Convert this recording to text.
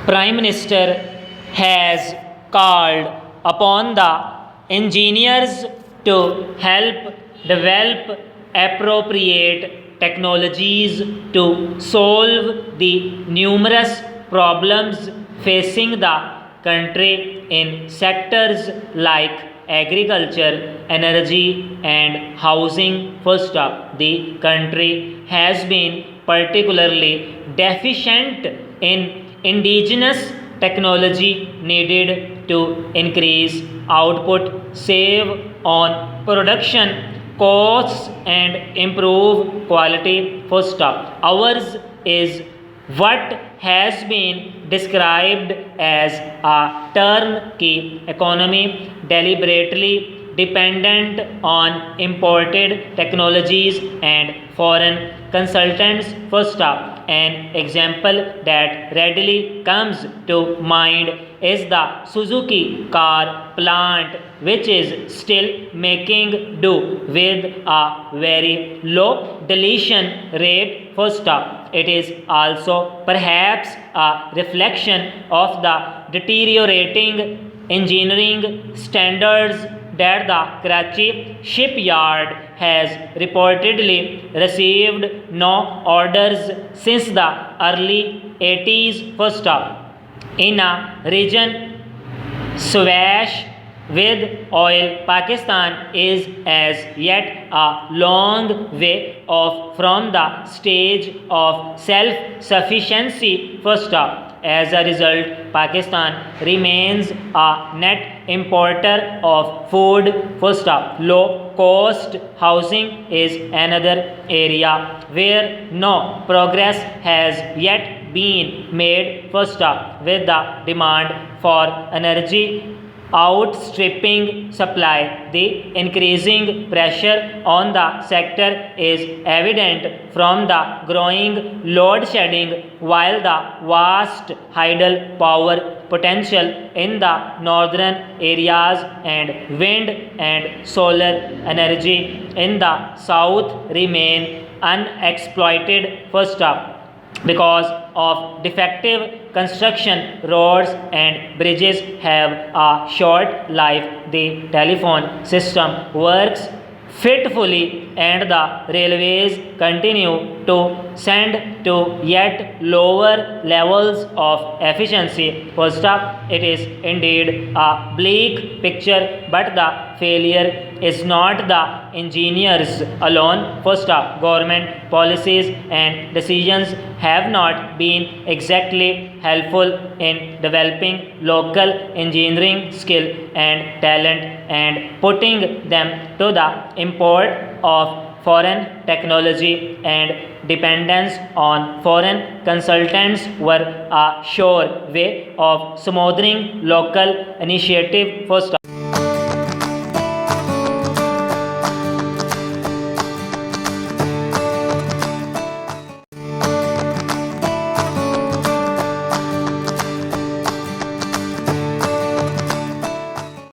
Prime Minister has called upon the engineers to help develop appropriate technologies to solve the numerous problems facing the country in sectors like agriculture, energy, and housing. First up, the country has been particularly deficient in indigenous technology needed to increase output, save on production costs, and improve quality. First up, ours is what has been described as a turnkey economy, deliberately dependent on imported technologies and foreign consultants. First up, an example that readily comes to mind is the Suzuki car plant, which is still making do with a very low deletion rate. First up, it is also perhaps a reflection of the deteriorating engineering standards that the Karachi shipyard has reportedly received no orders since the early 80s. First up, in a region swash with oil, Pakistan is as yet a long way off from the stage of self-sufficiency. First up, as a result, Pakistan remains a net importer of food. First up, low cost housing is another area where no progress has yet been made. First up, with the demand for energy outstripping supply, the increasing pressure on the sector is evident from the growing load shedding, while the vast hydel power potential in the northern areas and wind and solar energy in the south remain unexploited. First up, because of defective construction, roads and bridges have a short life. The telephone system works fitfully and the railways continue to send to yet lower levels of efficiency. First up, it is indeed a bleak picture, but the failure is not the engineers alone. First up, government policies and decisions have not been exactly helpful in developing local engineering skill and talent and putting them to the import of foreign technology and dependence on foreign consultants were a sure way of smoothing local initiative. First